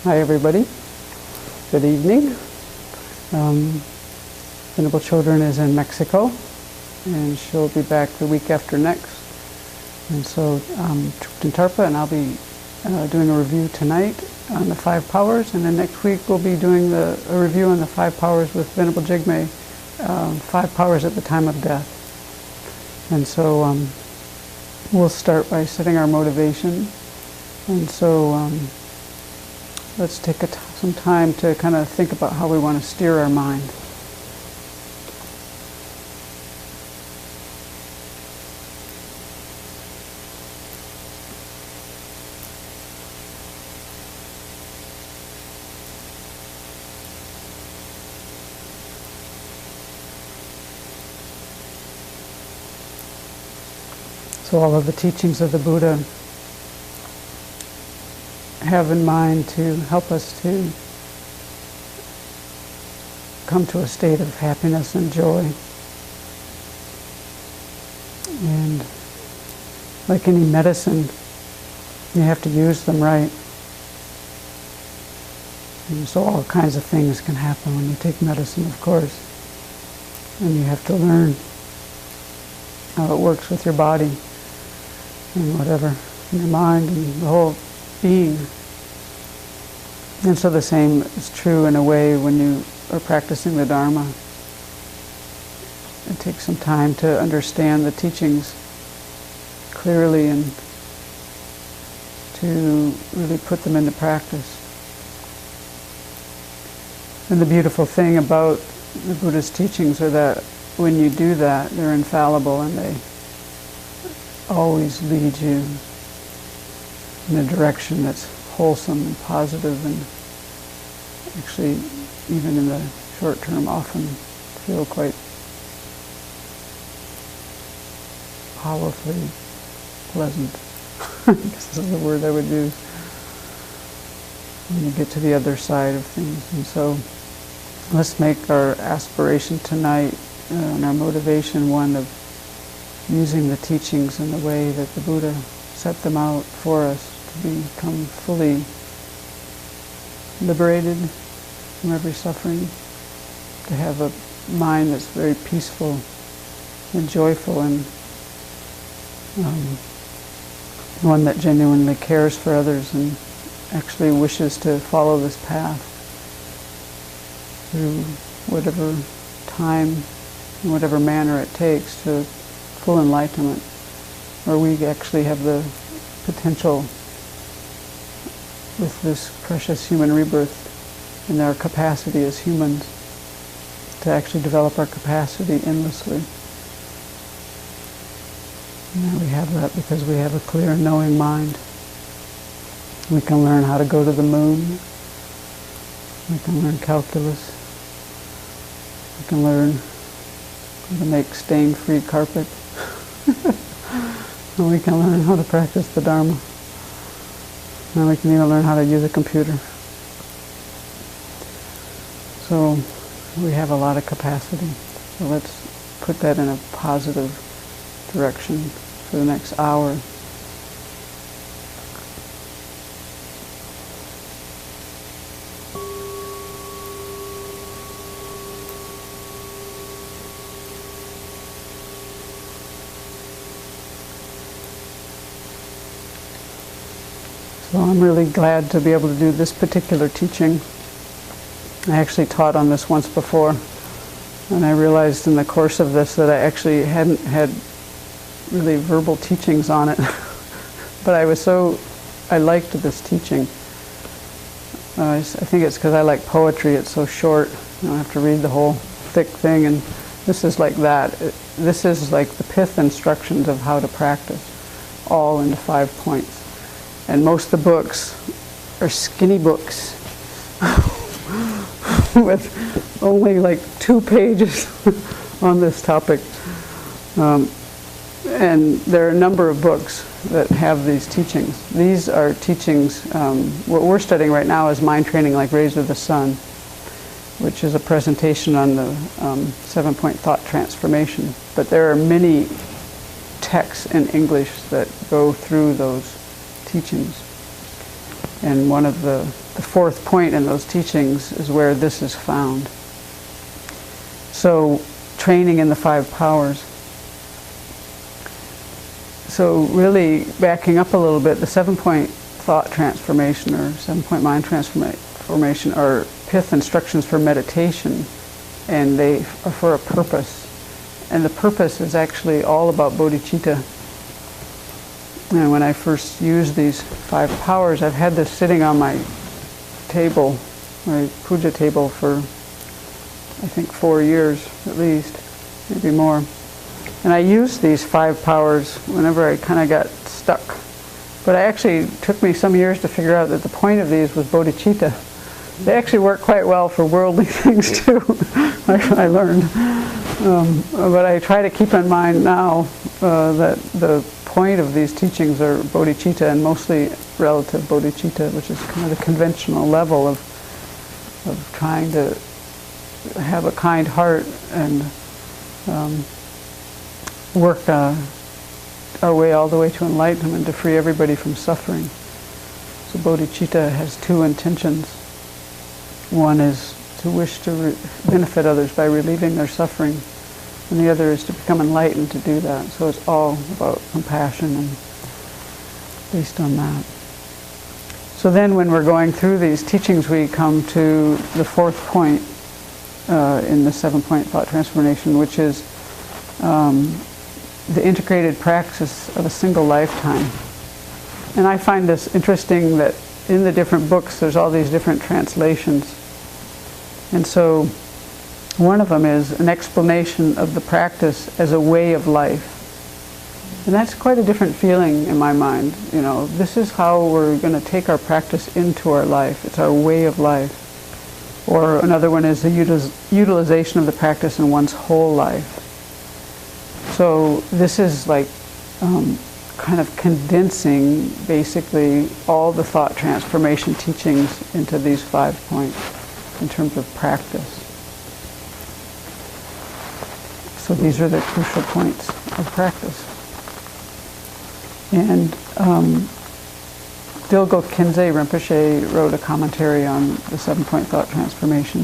Hi everybody, good evening. Venerable Children is in Mexico and she'll be back the week after next. And so Trupten Tarpa and I'll be doing a review tonight on the 5 powers, and then next week we'll be doing a review on the 5 powers with Venerable Jigme, 5 powers at the time of death. And so we'll start by setting our motivation. And so let's take some time to kind of think about how we want to steer our mind. So all of the teachings of the Buddha have in mind to help us to come to a state of happiness and joy. And like any medicine, you have to use them right. And so all kinds of things can happen when you take medicine, of course. And you have to learn how it works with your body and whatever, in your mind and the whole being. And so the same is true in a way when you are practicing the Dharma. It takes some time to understand the teachings clearly and to really put them into practice. And the beautiful thing about the Buddha's teachings are that when you do that, they're infallible and they always lead you in a direction that's wholesome and positive, and actually even in the short term often feel quite powerfully pleasant. I guess this is the word I would use when you get to the other side of things. And so let's make our aspiration tonight and our motivation one of using the teachings in the way that the Buddha set them out for us, to become fully liberated from every suffering, to have a mind that's very peaceful and joyful, and one that genuinely cares for others and actually wishes to follow this path through whatever time, in whatever manner it takes to full enlightenment, where we actually have the potential with this precious human rebirth and our capacity as humans to actually develop our capacity endlessly. And we have that because we have a clear and knowing mind. We can learn how to go to the moon. We can learn calculus. We can learn how to make stain-free carpet. And we can learn how to practice the Dharma. And we can even learn how to use a computer. So we have a lot of capacity. So let's put that in a positive direction for the next hour. So I'm really glad to be able to do this particular teaching. I actually taught on this once before, and I realized in the course of this that I actually hadn't had really verbal teachings on it. But I liked this teaching. I think it's because I like poetry. It's so short. You don't have to read the whole thick thing, and this is like that. This is like the pith instructions of how to practice, all into 5 points. And most of the books are skinny books with only like 2 pages on this topic. And there are a number of books that have these teachings. These are teachings, what we're studying right now is Mind Training Like Rays of the Sun, which is a presentation on the 7-point thought transformation. But there are many texts in English that go through those teachings. And one of the the fourth point in those teachings is where this is found. So, training in the 5 powers. So really, backing up a little bit, the 7-point thought transformation or 7-point mind transformation are pith instructions for meditation, and they are for a purpose. And the purpose is actually all about bodhicitta. And when I first used these 5 powers, I've had this sitting on my table, my puja table, for I think 4 years at least, maybe more. And I used these 5 powers whenever I kind of got stuck. But it took me some years to figure out that the point of these was bodhicitta. They actually work quite well for worldly things too, I learned. But I try to keep in mind now that the point of these teachings are bodhicitta, and mostly relative bodhicitta, which is kind of the conventional level of trying to have a kind heart and work our way all the way to enlightenment, to free everybody from suffering. So bodhicitta has 2 intentions. One is to wish to benefit others by relieving their suffering, and the other is to become enlightened to do that. So it's all about compassion and based on that. So then when we're going through these teachings, we come to the 4th point in the 7-point thought transformation, which is the integrated practice of a single lifetime. And I find this interesting that in the different books there's all these different translations. And so one of them is an explanation of the practice as a way of life. And that's quite a different feeling in my mind. You know, this is how we're going to take our practice into our life. It's our way of life. Or another one is the utilization of the practice in one's whole life. So this is like kind of condensing basically all the thought transformation teachings into these 5 points in terms of practice. So these are the crucial points of practice. And Dilgo Khyentse Rinpoche wrote a commentary on the 7-point thought transformation.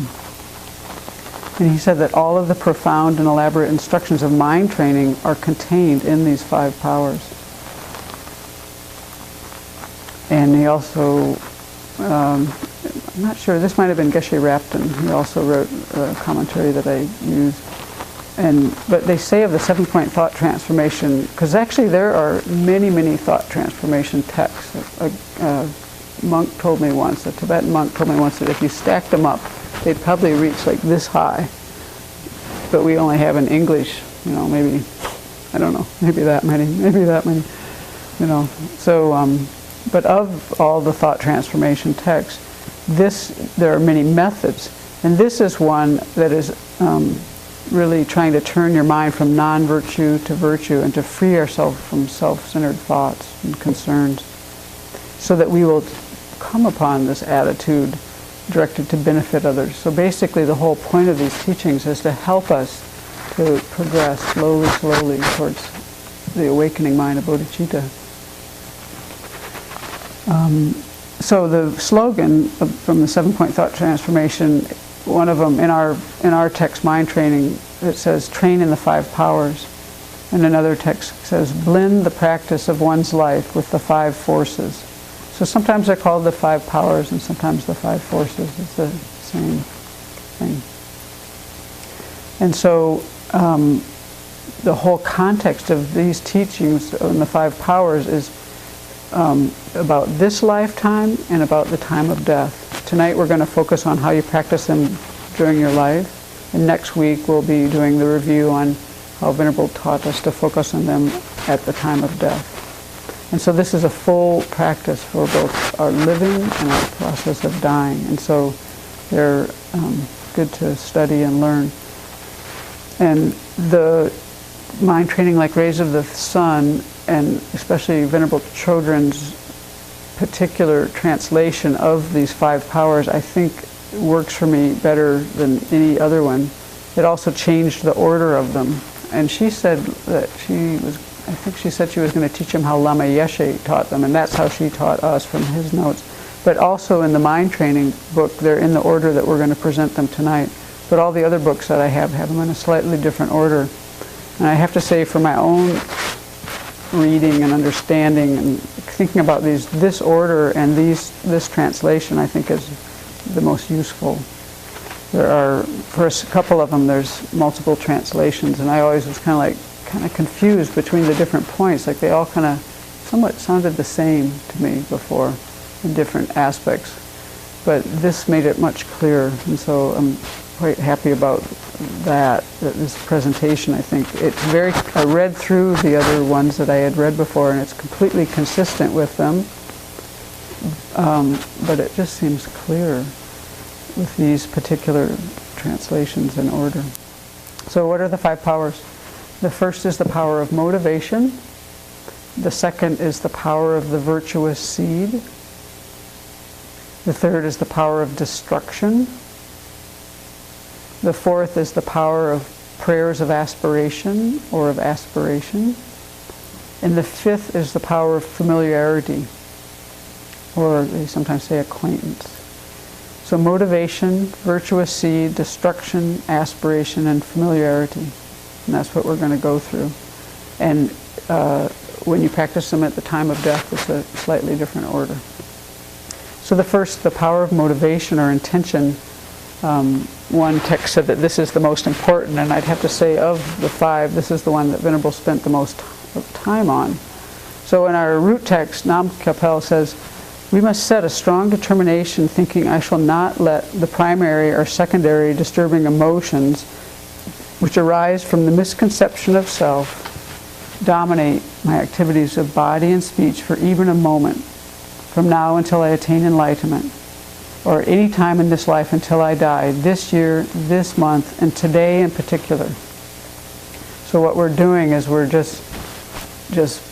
And he said that all of the profound and elaborate instructions of mind training are contained in these 5 powers. And he also, I'm not sure, this might have been Geshe Rapton. He also wrote a commentary that I used. But they say of the 7-point thought transformation, because actually there are many, many thought transformation texts. A monk told me once, a Tibetan monk told me once, that if you stacked them up, they'd probably reach like this high. But we only have in English, maybe, I don't know, maybe that many, So, but of all the thought transformation texts, there are many methods. And this is one that is really trying to turn your mind from non-virtue to virtue and to free ourselves from self-centered thoughts and concerns, so that we will come upon this attitude directed to benefit others. So basically the whole point of these teachings is to help us to progress slowly towards the awakening mind of bodhicitta. So the slogan from the 7-point thought transformation, one of them in our text, Mind Training, it says, train in the 5 powers. And another text says, blend the practice of one's life with the 5 forces. So sometimes they're called the 5 powers, and sometimes the 5 forces. It's the same thing. And so the whole context of these teachings on the 5 powers is about this lifetime and about the time of death. Tonight we're going to focus on how you practice them during your life, and next week we'll be doing the review on how Venerable taught us to focus on them at the time of death. And so this is a full practice for both our living and our process of dying. And so they're good to study and learn. And the mind training like rays of the sun, and especially Venerable Chodron's particular translation of these 5 powers, I think works for me better than any other one. It also changed the order of them. And she said that she said she was going to teach him how Lama Yeshe taught them, and that's how she taught us from his notes. But also in the mind training book, they're in the order that we're going to present them tonight. But all the other books that I have them in a slightly different order. And I have to say, for my own reading and understanding and thinking about this order and this translation, I think is the most useful. There are, for a couple of them, there's multiple translations, and I always was kind of confused between the different points. Like they all kind of somewhat sounded the same to me before in different aspects. But this made it much clearer, and so I'm quite happy about that this presentation. I think it's I read through the other ones that I had read before, and it's completely consistent with them, but it just seems clear with these particular translations in order. So what are the 5 powers? The first is the power of motivation. The second is the power of the virtuous seed. The third is the power of destruction. The fourth is the power of prayers of aspiration or of aspiration. And the fifth is the power of familiarity, or they sometimes say acquaintance. So motivation, virtuous seed, destruction, aspiration, and familiarity. And that's what we're going to go through. And when you practice them at the time of death, it's a slightly different order. So the first, the power of motivation or intention. One text said that this is the most important, and I'd have to say of the 5, this is the one that Venerable spent the most time on. So in our root text, Nam Kapel says, we must set a strong determination thinking I shall not let the primary or secondary disturbing emotions which arise from the misconception of self dominate my activities of body and speech for even a moment, from now until I attain enlightenment, or any time in this life until I die, this year, this month, and today in particular. So what we're doing is we're just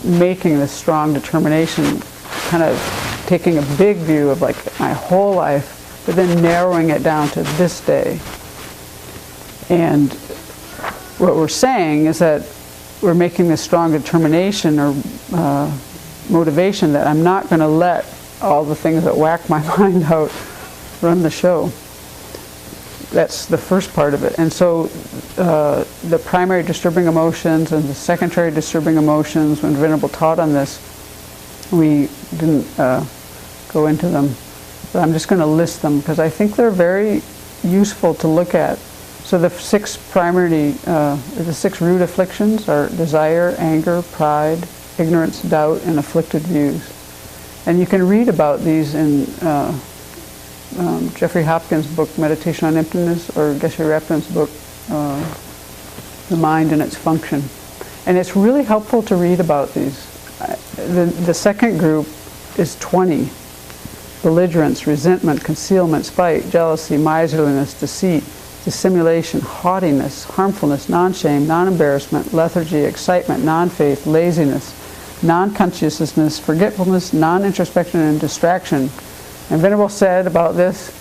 making this strong determination, kind of taking a big view of like my whole life, but then narrowing it down to this day. And what we're saying is that we're making this strong determination or motivation that I'm not going to let all the things that whack my mind out run the show. That's the first part of it. And so the primary disturbing emotions and the secondary disturbing emotions, when Venerable taught on this, we didn't go into them. But I'm just going to list them because I think they're very useful to look at. So the 6 root afflictions are desire, anger, pride, ignorance, doubt, and afflicted views. And you can read about these in Jeffrey Hopkins' book, Meditation on Emptiness, or Geshe Rapin's book, The Mind and Its Function. And it's really helpful to read about these. The second group is 20. Belligerence, resentment, concealment, spite, jealousy, miserliness, deceit, dissimulation, haughtiness, harmfulness, non-shame, non-embarrassment, lethargy, excitement, non-faith, laziness, non-consciousness, forgetfulness, non-introspection, and distraction. And Venerable said about this,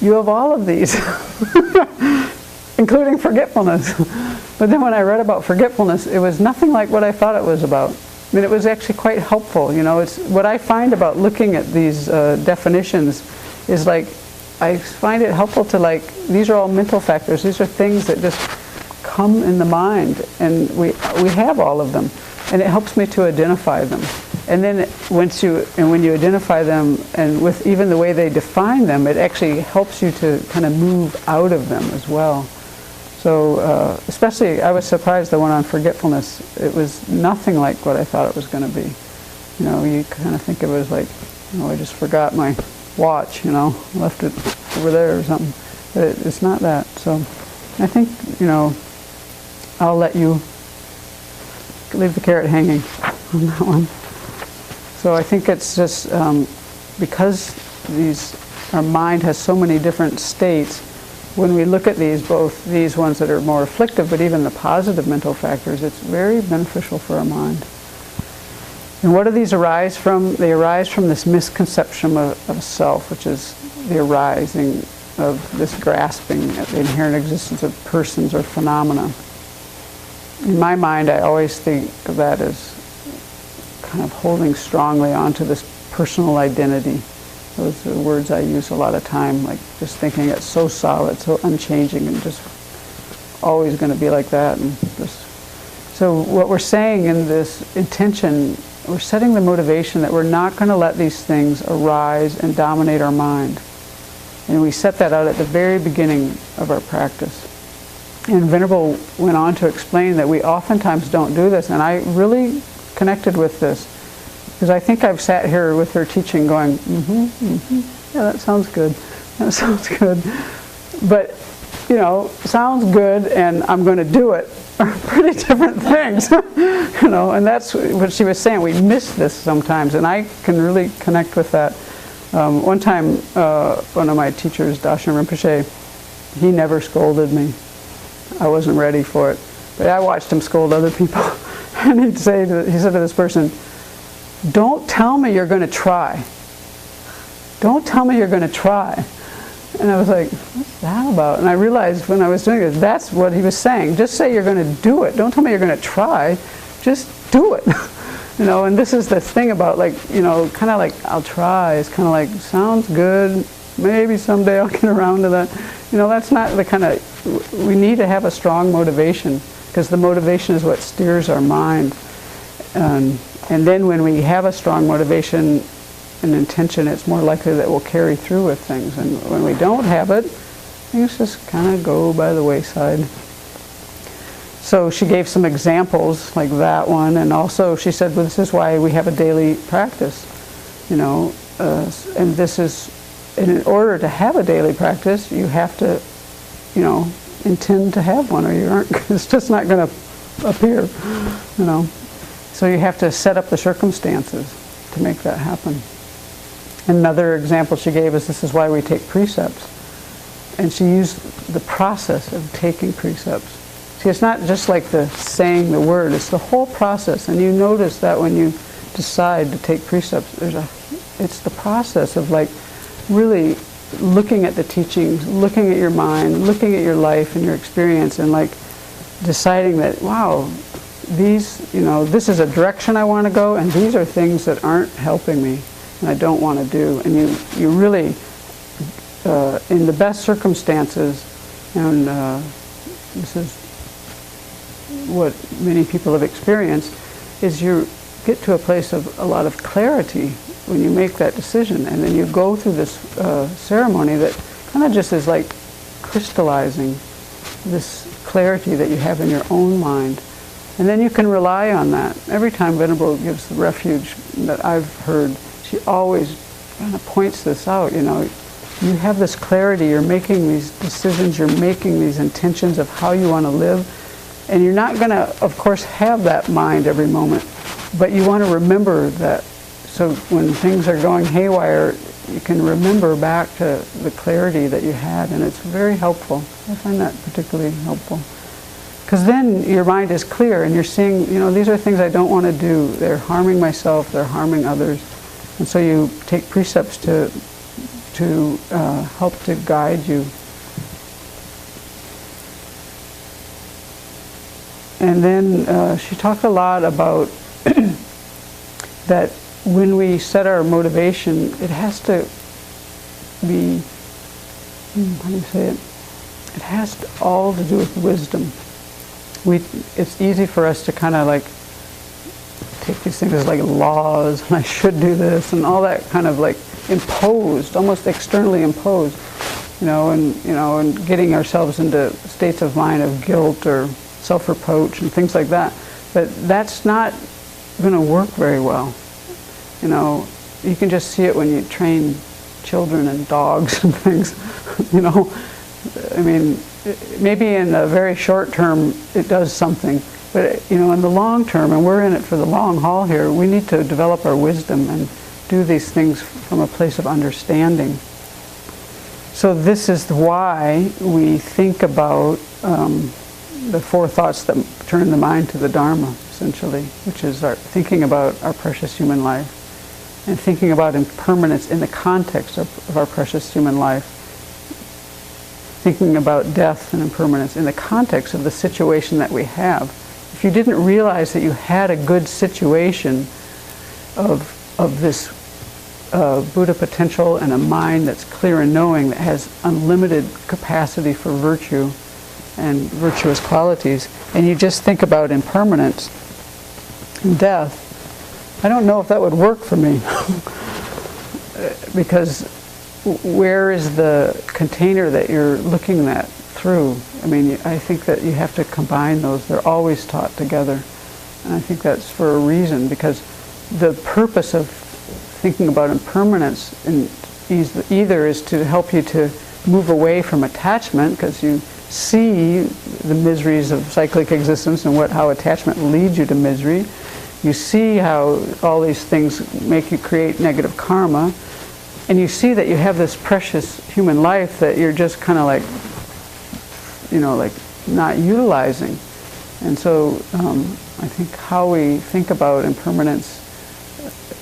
you have all of these, including forgetfulness. But then when I read about forgetfulness, it was nothing like what I thought it was about. I mean, it was actually quite helpful. You know, it's what I find about looking at these definitions is like, I find it helpful to these are all mental factors. These are things that just come in the mind, and we have all of them. And it helps me to identify them. And then when you identify them, and with even the way they define them, it actually helps you to kind of move out of them as well. So especially, I was surprised the one on forgetfulness. It was nothing like what I thought it was going to be. You know, you kind of think of it as like, I just forgot my watch, left it over there or something. But it's not that. So I think, I'll let you leave the carrot hanging on that one. So I think it's just because our mind has so many different states, when we look at these, both these ones that are more afflictive, but even the positive mental factors, it's very beneficial for our mind. And what do these arise from? They arise from this misconception of self, which is the arising of this grasping at the inherent existence of persons or phenomena. In my mind, I always think of that as kind of holding strongly onto this personal identity Those are words I use a lot of time, like just thinking it's so solid, so unchanging, and just always going to be like that. And just, so what we're saying in this intention, we're setting the motivation that we're not going to let these things arise and dominate our mind. And we set that out at the very beginning of our practice. And Venerable went on to explain that we oftentimes don't do this, and I really connected with this, because I think I've sat here with her teaching going, yeah, that sounds good, that sounds good. But, you know, sounds good and I'm going to do it are pretty different things. You know, and that's what she was saying. We miss this sometimes, and I can really connect with that. One time, one of my teachers, Darshan Rinpoche, he never scolded me. I wasn't ready for it. But I watched him scold other people. And he said to this person, "Don't tell me you're going to try. Don't tell me you're going to try." And I was like, what's that about? And I realized when I was doing this, that's what he was saying. Just say you're going to do it. Don't tell me you're going to try. Just do it. You know, and this is the thing about, like, you know, kind of like, I'll try. It's kind of like, sounds good. Maybe someday I'll get around to that. You know, that's not the kind of, we need to have a strong motivation, because the motivation is what steers our mind. And then when we have a strong motivation and intention, it's more likely that we'll carry through with things. And when we don't have it, things just kind of go by the wayside. So she gave some examples like that one, and also she said, well, this is why we have a daily practice, you know, and this is, in order to have a daily practice, you have to, you know, intend to have one, or you aren't, it's just not going to appear, you know. So you have to set up the circumstances to make that happen. Another example she gave is, this is why we take precepts. And she used the process of taking precepts. See, it's not just like the saying the word, it's the whole process. And you notice that when you decide to take precepts, it's the process of, like, really looking at the teachings, looking at your mind, looking at your life and your experience, and, like, deciding that, wow, these, you know, this is a direction I want to go, and these are things that aren't helping me and I don't want to do. And you really, in the best circumstances, and this is what many people have experienced, is you get to a place of a lot of clarity when you make that decision, and then you go through this ceremony that kind of just is like crystallizing this clarity that you have in your own mind. And then you can rely on that. Every time Venerable gives the refuge that I've heard, she always kind of points this out, you know. You have this clarity, you're making these decisions, you're making these intentions of how you want to live, and you're not going to, of course, have that mind every moment, but you want to remember that. So when things are going haywire, you can remember back to the clarity that you had, and it's very helpful. I find that particularly helpful. Because then your mind is clear, and you're seeing, you know, these are things I don't want to do. They're harming myself, they're harming others. And so you take precepts to help to guide you. And then she talked a lot about that when we set our motivation, it has to be, how do you say it? It has all to do with wisdom. It's easy for us to kind of like take these things as like laws, and I should do this, and all that kind of like imposed, almost externally imposed, and getting ourselves into states of mind of guilt or self-reproach and things like that. But that's not going to work very well. You know, you can just see it when you train children and dogs and things. You know, I mean, maybe in the very short term it does something, but you know, in the long term, and we're in it for the long haul here, we need to develop our wisdom and do these things from a place of understanding. So this is why we think about the four thoughts that turn the mind to the Dharma, essentially, which is thinking about our precious human life, and thinking about impermanence in the context of our precious human life, thinking about death and impermanence in the context of the situation that we have. If you didn't realize that you had a good situation of this Buddha potential and a mind that's clear and knowing, that has unlimited capacity for virtue and virtuous qualities, and you just think about impermanence and death, I don't know if that would work for me. Because where is the container that you're looking at through? I mean, I think that you have to combine those. They're always taught together. And I think that's for a reason, because the purpose of thinking about impermanence either is to help you to move away from attachment, because you see the miseries of cyclic existence and how attachment leads you to misery. You see how all these things make you create negative karma, and you see that you have this precious human life that you're just kind of like, like not utilizing. And so I think how we think about impermanence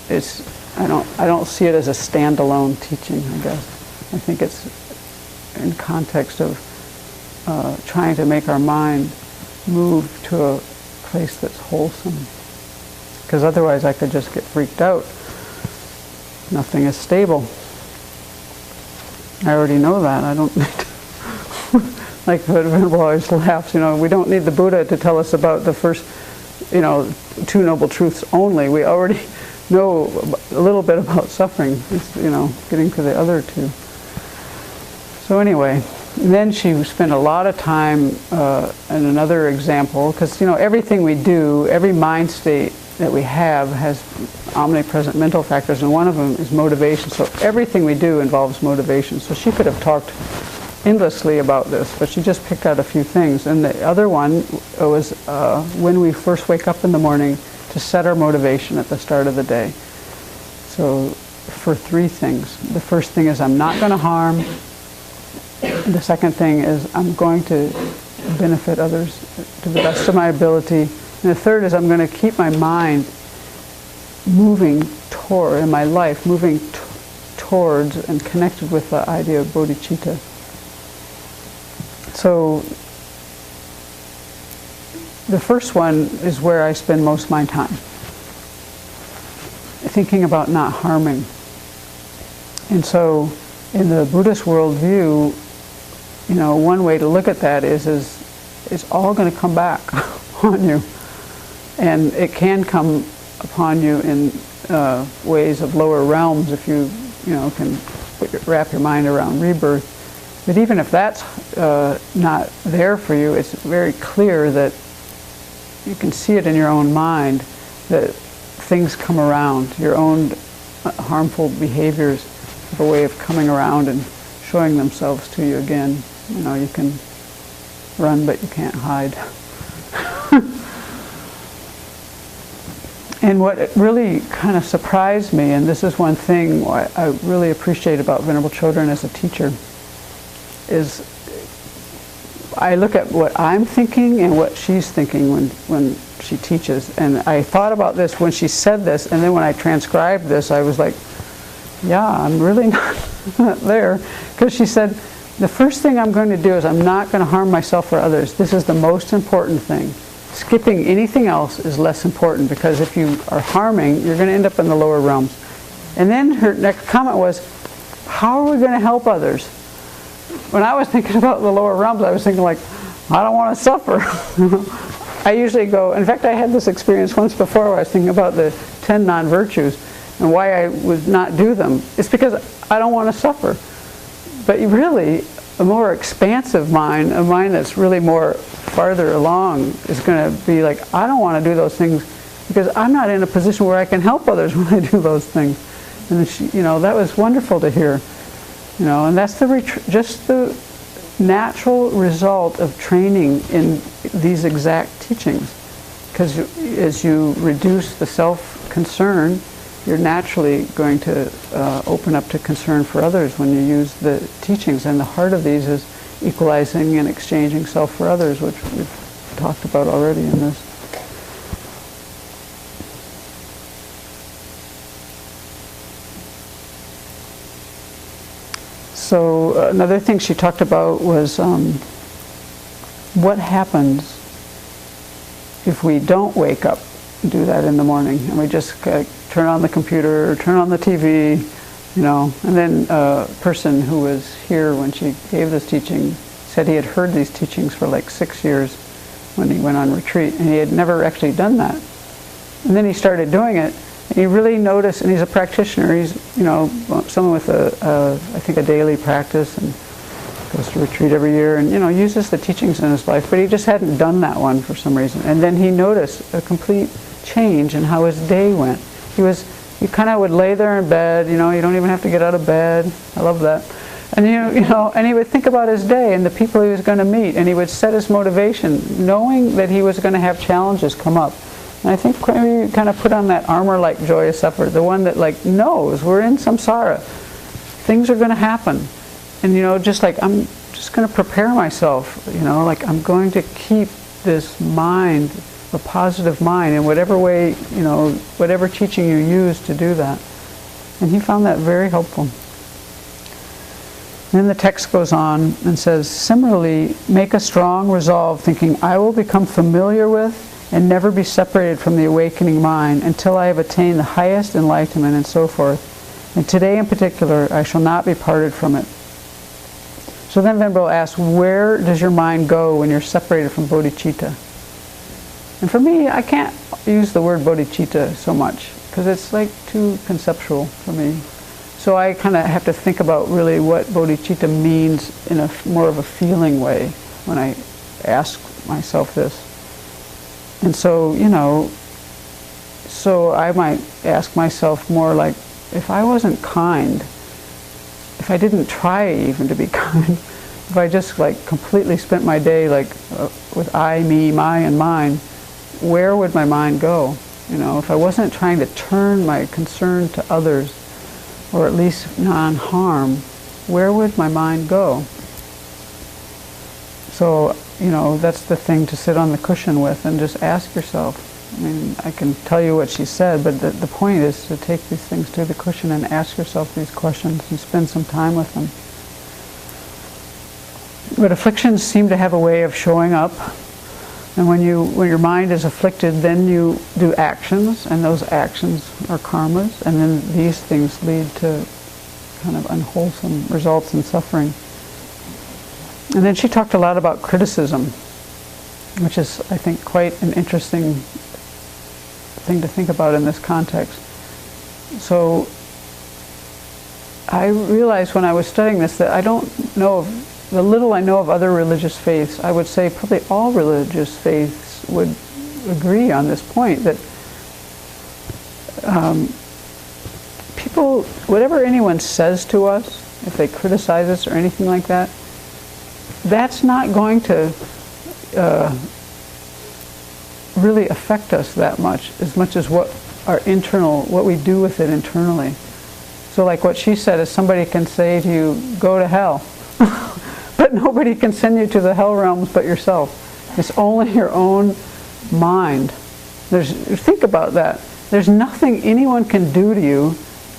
is, I don't see it as a standalone teaching, I guess. I think it's in context of trying to make our mind move to a place that's wholesome. Because otherwise I could just get freaked out. Nothing is stable. I already know that. I don't need to. Like the Venerable always laughs, we don't need the Buddha to tell us about the first, two noble truths only. We already know a little bit about suffering. It's, getting to the other two. So anyway, then she spent a lot of time, in another example, because, everything we do, every mind state that we have has omnipresent mental factors, and one of them is motivation. So everything we do involves motivation. So she could have talked endlessly about this, but she just picked out a few things. And the other one was when we first wake up in the morning, to set our motivation at the start of the day. So for three things. The first thing is, I'm not going to harm. The second thing is, I'm going to benefit others to the best of my ability. And the third is, I'm going to keep my mind moving toward, in my life, moving towards and connected with the idea of bodhicitta. So the first one is where I spend most of my time, thinking about not harming. And so in the Buddhist worldview, one way to look at that is it's all going to come back on you. And it can come upon you in ways of lower realms if you can wrap your mind around rebirth. But even if that's not there for you, it's very clear that you can see it in your own mind, that things come around. Your own harmful behaviors have a way of coming around and showing themselves to you again. You can run, but you can't hide. And what really kind of surprised me, and this is one thing I really appreciate about Venerable Chodron as a teacher, is I look at what I'm thinking and what she's thinking when she teaches. And I thought about this when she said this, and then when I transcribed this, I was like, yeah, I'm really not there. Because she said, the first thing I'm going to do is I'm not going to harm myself or others. This is the most important thing. Skipping anything else is less important, because if you are harming, you're going to end up in the lower realms. And then her next comment was, how are we going to help others? When I was thinking about the lower realms, I was thinking like, I don't want to suffer. I usually go, in fact I had this experience once before where I was thinking about the 10 non-virtues and why I would not do them. It's because I don't want to suffer. But really, a more expansive mind, a mind that's really more farther along, is going to be like, I don't want to do those things because I'm not in a position where I can help others when I do those things. And she, that was wonderful to hear. And that's just the natural result of training in these exact teachings. Because as you reduce the self-concern, you're naturally going to open up to concern for others when you use the teachings. And the heart of these is equalizing and exchanging self for others, which we've talked about already in this. So another thing she talked about was what happens if we don't wake up and do that in the morning, and we just turn on the computer or turn on the TV you know. And then a person who was here when she gave this teaching said he had heard these teachings for like 6 years when he went on retreat, and he had never actually done that. And then he started doing it, and he really noticed, and he's a practitioner, he's, you know, someone with I think a daily practice, and goes to retreat every year, and, you know, uses the teachings in his life, but he just hadn't done that one for some reason. And then he noticed a complete change in how his day went. He kind of would lay there in bed, you know, you don't even have to get out of bed. I love that. And you know, and he would think about his day and the people he was going to meet, and he would set his motivation, knowing that he was going to have challenges come up. And I think we kind of put on that armor-like joyous effort, the one that like knows we're in samsara, things are going to happen, and you know, just like I'm just going to prepare myself, you know, like I'm going to keep this mind, a positive mind, in whatever way, you know, whatever teaching you use to do that. And he found that very helpful. Then the text goes on and says, similarly, make a strong resolve thinking, I will become familiar with and never be separated from the awakening mind until I have attained the highest enlightenment, and so forth. And today in particular, I shall not be parted from it. So then Venerable asks, where does your mind go when you're separated from bodhicitta? And for me, I can't use the word bodhicitta so much, because it's like too conceptual for me. So I kind of have to think about really what bodhicitta means in a more of a feeling way when I ask myself this. And so, you know, so I might ask myself more like, if I wasn't kind, if I didn't try even to be kind, if I just like completely spent my day like with I, me, my, and mine, where would my mind go? You know, if I wasn't trying to turn my concern to others, or at least non-harm, where would my mind go? So, you know, that's the thing to sit on the cushion with and just ask yourself. I mean, I can tell you what she said, but the point is to take these things to the cushion and ask yourself these questions and spend some time with them. But afflictions seem to have a way of showing up. And when your mind is afflicted, then you do actions, and those actions are karmas, and then these things lead to kind of unwholesome results in suffering. And then she talked a lot about criticism, which is, I think, quite an interesting thing to think about in this context. So I realized when I was studying this that I don't know of the little I know of other religious faiths. I would say probably all religious faiths would agree on this point, that people, whatever anyone says to us, if they criticize us or anything like that, that's not going to really affect us that much as what our internal, what we do with it internally. So like what she said is, somebody can say to you, go to hell. But nobody can send you to the hell realms but yourself. It's only your own mind. Think about that. There's nothing anyone can do to you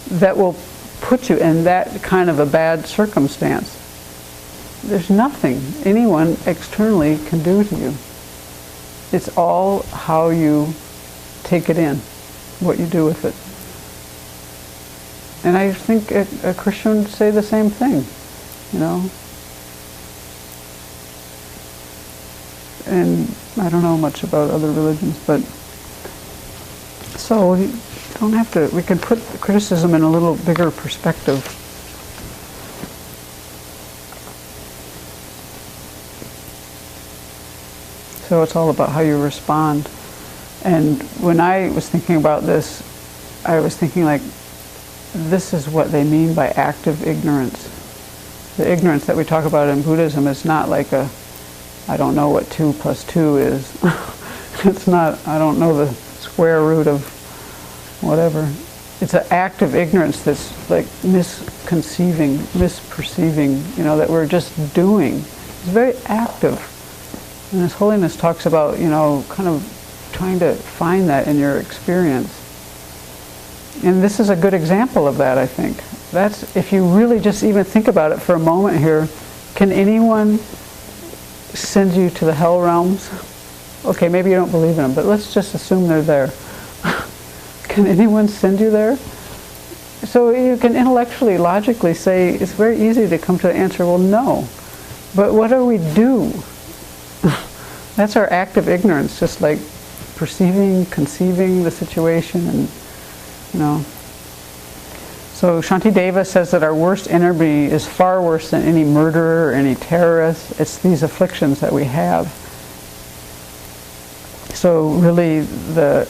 that will put you in that kind of a bad circumstance. There's nothing anyone externally can do to you. It's all how you take it in, what you do with it. And I think a Christian would say the same thing, you know. And I don't know much about other religions, but so we don't have to, we can put criticism in a little bigger perspective. So it's all about how you respond. And when I was thinking about this, I was thinking like, this is what they mean by active ignorance. The ignorance that we talk about in Buddhism is not like a, I don't know what 2 + 2 is. It's not, I don't know the square root of whatever. It's an active ignorance that's like misconceiving, misperceiving, you know, that we're just doing. It's very active. And His Holiness talks about, you know, kind of trying to find that in your experience. And this is a good example of that, I think. That's, if you really just even think about it for a moment here, can anyone send you to the hell realms? Okay, maybe you don't believe in them, but let's just assume they're there. Can anyone send you there? So you can intellectually, logically say, it's very easy to come to the answer, well, no. But what do we do? That's our act of ignorance, just like perceiving, conceiving the situation, and, you know. So Shantideva says that our worst enemy is far worse than any murderer or any terrorist. It's these afflictions that we have. So really the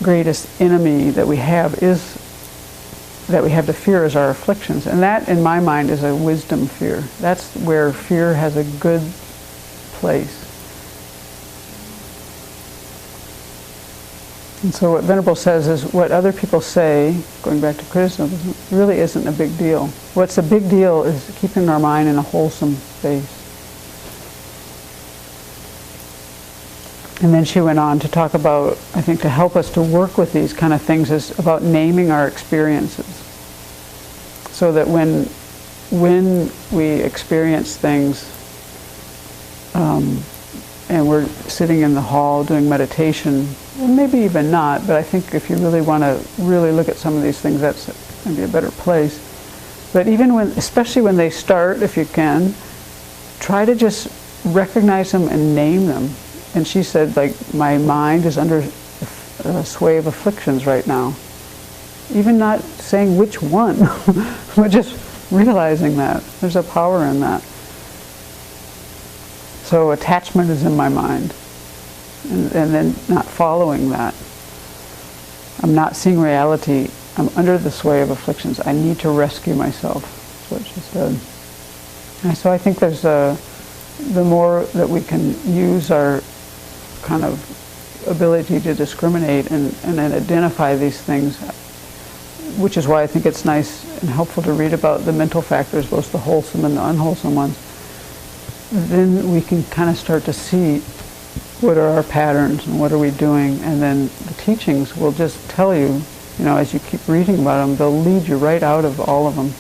greatest enemy that we have to fear is our afflictions. And that, in my mind, is a wisdom fear. That's where fear has a good place. And so what Venerable says is what other people say, going back to criticism, really isn't a big deal. What's a big deal is keeping our mind in a wholesome space. And then she went on to talk about, I think, to help us to work with these kind of things is about naming our experiences. So that when we experience things, and we're sitting in the hall doing meditation, and maybe even not, but I think if you really want to really look at some of these things, that's going to be a better place. But even when, especially when they start, if you can, try to just recognize them and name them. And she said, like, my mind is under a sway of afflictions right now. Even not saying which one, but just realizing that. There's a power in that. So attachment is in my mind. And then not following that. I'm not seeing reality. I'm under the sway of afflictions. I need to rescue myself. That's what she said. And so I think there's the more that we can use our kind of ability to discriminate and then identify these things, which is why I think it's nice and helpful to read about the mental factors, both the wholesome and the unwholesome ones. Then we can kind of start to see what are our patterns and what are we doing, and then the teachings will just tell you, you know, as you keep reading about them, they'll lead you right out of all of them.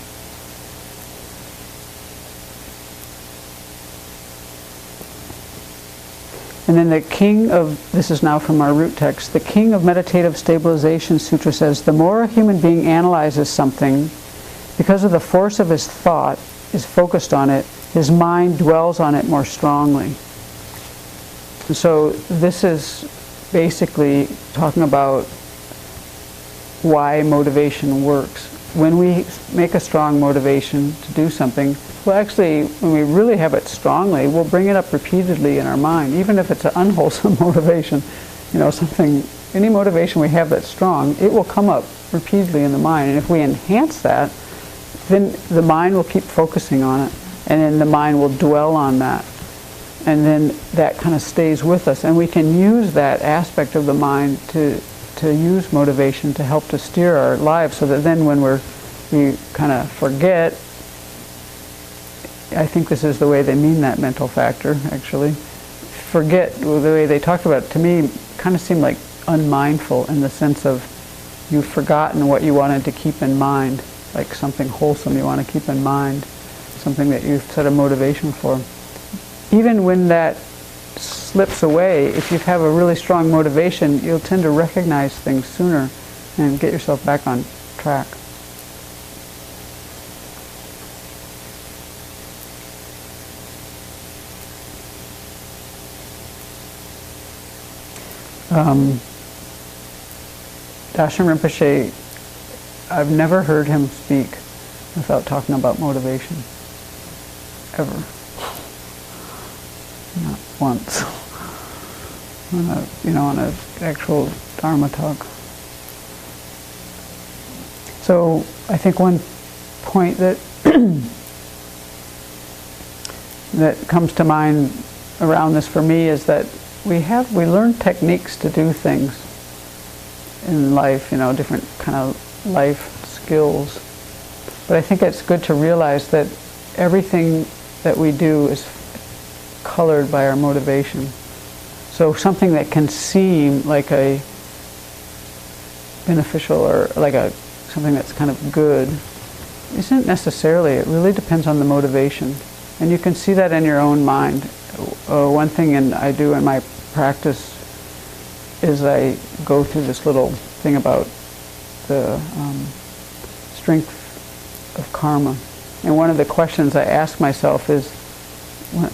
And then the king of, this is now from our root text, the king of meditative stabilization sutra says, the more a human being analyzes something, because of the force of his thought is focused on it, his mind dwells on it more strongly. And so this is basically talking about why motivation works. When we make a strong motivation to do something, well, actually, when we really have it strongly, we'll bring it up repeatedly in our mind, even if it's an unwholesome motivation. You know, something, any motivation we have that's strong, it will come up repeatedly in the mind. And if we enhance that, then the mind will keep focusing on it, and then the mind will dwell on that. And then that kind of stays with us. And we can use that aspect of the mind to use motivation to help to steer our lives, so that then when we kind of forget, I think this is the way they mean that mental factor, actually. Forget, the way they talked about it, to me, kind of seemed like unmindful, in the sense of you've forgotten what you wanted to keep in mind, like something wholesome you want to keep in mind, something that you've set a motivation for. Even when that slips away, if you have a really strong motivation, you'll tend to recognize things sooner and get yourself back on track. Darshan Rinpoche, I've never heard him speak without talking about motivation, ever. Not once. On an actual Dharma talk. So I think one point that that comes to mind around this for me is that we learn techniques to do things in life, different kind of life skills. But I think it's good to realize that everything that we do is colored by our motivation. So something that can seem like a beneficial or like something that's kind of good isn't necessarily. It really depends on the motivation. And you can see that in your own mind. One thing I do in my practice is I go through this little thing about the strength of karma. And one of the questions I ask myself is,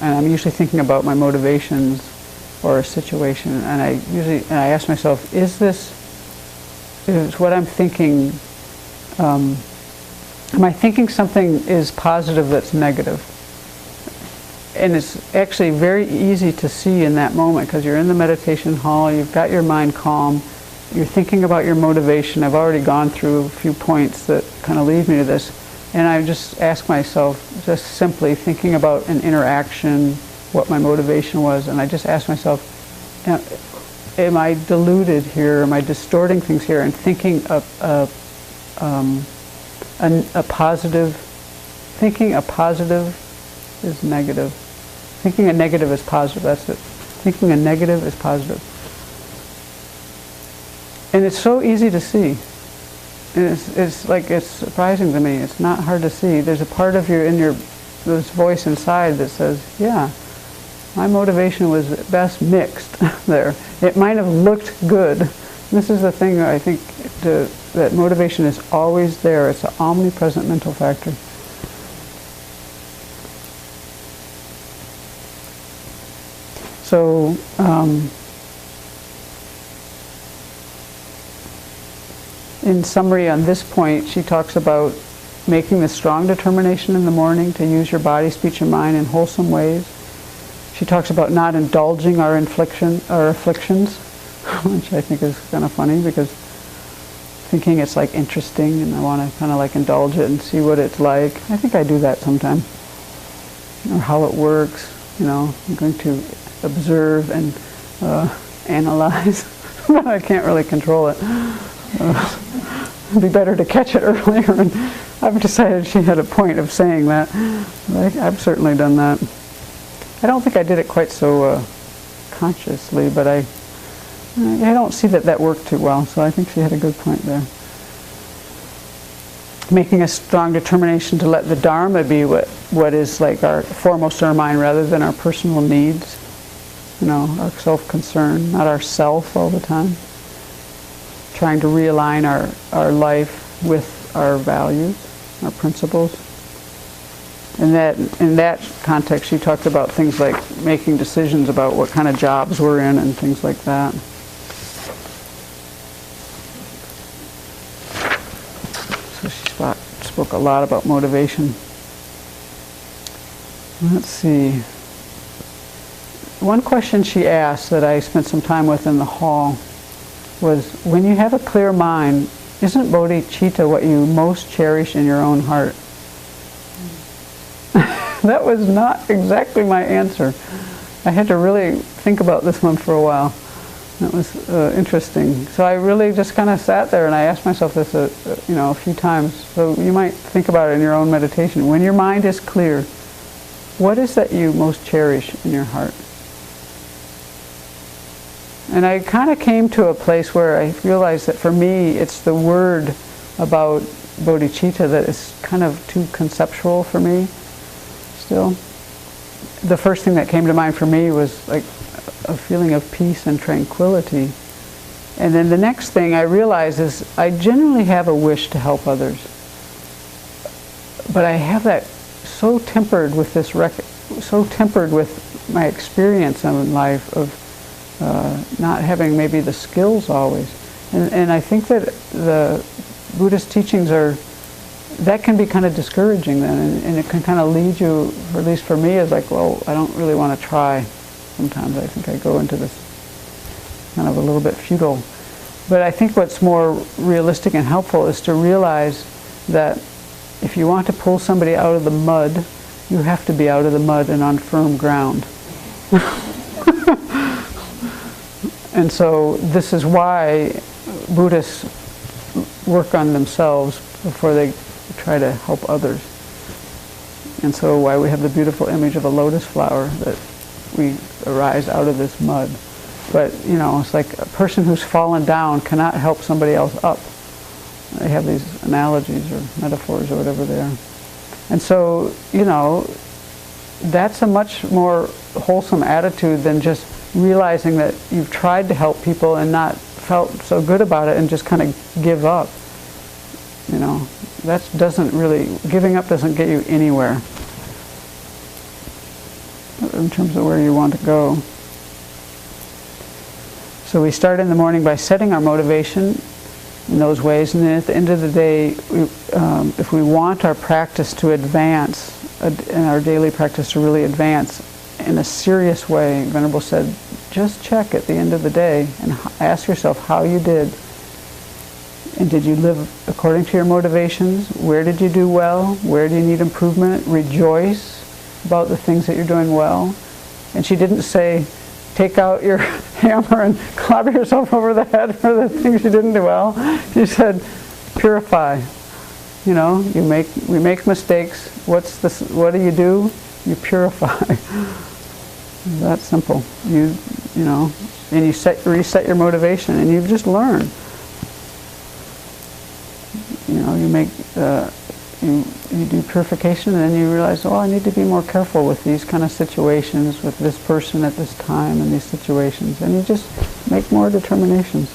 and I'm usually thinking about my motivations or a situation, and I ask myself, is what I'm thinking, am I thinking something is positive that's negative? And it's actually very easy to see in that moment, because you're in the meditation hall, you've got your mind calm, you're thinking about your motivation. I've already gone through a few points that kind of lead me to this. And I just ask myself, just simply thinking about an interaction, what my motivation was, and I just ask myself, am I deluded here? Am I distorting things here and thinking a positive? Thinking a positive is negative. Thinking a negative is positive. That's it. Thinking a negative is positive. And it's so easy to see. And it's surprising to me. It's not hard to see. There's a part of this voice inside that says, yeah, my motivation was at best mixed there. It might have looked good. This is the thing, I think, that motivation is always there. It's an omnipresent mental factor. So, in summary on this point, she talks about making the strong determination in the morning to use your body, speech, and mind in wholesome ways. She talks about not indulging our afflictions, which I think is kind of funny, because thinking it's like interesting and I want to kind of like indulge it and see what it's like. I think I do that sometime. Or how it works, I'm going to observe and analyze, but I can't really control it. It'd be better to catch it earlier, and I've decided she had a point of saying that. I've certainly done that. I don't think I did it quite so consciously, but I don't see that worked too well, so I think she had a good point there. Making a strong determination to let the Dharma be what is like our foremost in our mind, rather than our personal needs, our self-concern, not our self all the time. Trying to realign our life with our values, our principles. And in that context, she talked about things like making decisions about what kind of jobs we're in and things like that. So she spoke a lot about motivation. Let's see. One question she asked that I spent some time with in the hall was, when you have a clear mind, isn't bodhicitta what you most cherish in your own heart? That was not exactly my answer. I had to really think about this one for a while. That was interesting. So I really just kind of sat there and I asked myself this a few times. So you might think about it in your own meditation. When your mind is clear, what is that you most cherish in your heart? And I kind of came to a place where I realized that for me, it's the word about bodhicitta that is kind of too conceptual for me still. The first thing that came to mind for me was like a feeling of peace and tranquility. And then the next thing I realized is I generally have a wish to help others. But I have that so tempered with my experience in life of not having maybe the skills always. And I think that the Buddhist teachings that can be kind of discouraging then, and it can kind of lead you, or at least for me, is like, well, I don't really want to try. Sometimes I think I go into this kind of a little bit futile. But I think what's more realistic and helpful is to realize that if you want to pull somebody out of the mud, you have to be out of the mud and on firm ground. And so this is why Buddhists work on themselves before they try to help others. And so why we have the beautiful image of a lotus flower, that we arise out of this mud. But, it's like a person who's fallen down cannot help somebody else up. They have these analogies or metaphors or whatever they are. And so, that's a much more wholesome attitude than just realizing that you've tried to help people and not felt so good about it and just kind of give up. that doesn't really, giving up doesn't get you anywhere in terms of where you want to go. So we start in the morning by setting our motivation in those ways, and then at the end of the day, if we want our practice to advance, and our daily practice to really advance in a serious way, Venerable said, just check at the end of the day and ask yourself how you did. And did you live according to your motivations? Where did you do well? Where do you need improvement? Rejoice about the things that you're doing well. And she didn't say, take out your hammer and clobber yourself over the head for the things you didn't do well. She said, purify. You know, we make mistakes. What do? You purify. That's simple. You know, and you reset your motivation, and you just learn. You know, you do purification, and then you realize, oh, I need to be more careful with these kind of situations, with this person at this time, and these situations, and you just make more determinations.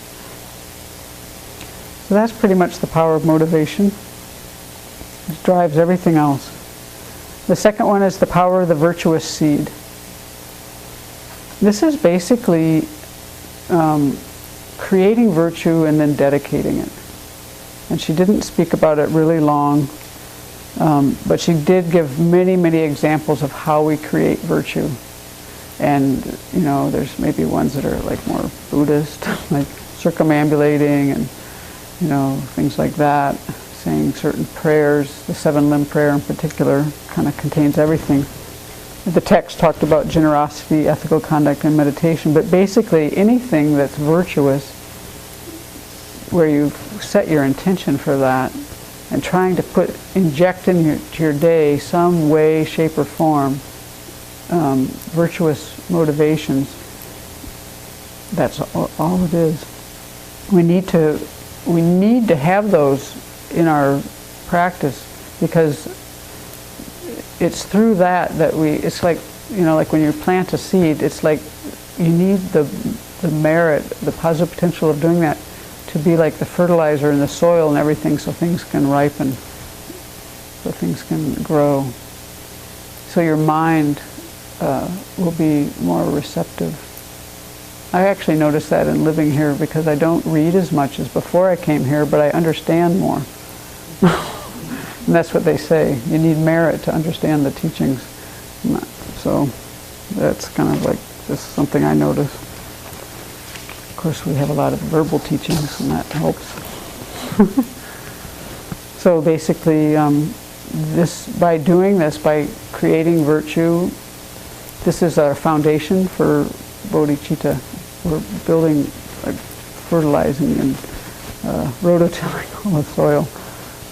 So that's pretty much the power of motivation. It drives everything else. The second one is the power of the virtuous seed. This is basically creating virtue and then dedicating it. And she didn't speak about it really long, but she did give many, many examples of how we create virtue. And, you know, there's maybe ones that are like more Buddhist, like circumambulating and, you know, things like that, saying certain prayers. The seven-limb prayer in particular kind of contains everything. The text talked about generosity, ethical conduct, and meditation, but basically anything that's virtuous, where you set your intention for that and trying to inject into your day some way, shape, or form virtuous motivations. That's all it is. We need to have those in our practice, because it's through that it's like, you know, like when you plant a seed, it's like you need the merit, the positive potential of doing that to be like the fertilizer in the soil and everything, so things can ripen, so things can grow. So your mind will be more receptive. I actually noticed that in living here, because I don't read as much as before I came here, but I understand more. And that's what they say. You need merit to understand the teachings. So that's kind of like just something I noticed. Of course, we have a lot of verbal teachings, and that helps. So basically, by doing this, by creating virtue, this is our foundation for bodhicitta. We're building, like, fertilizing and rototilling all the soil,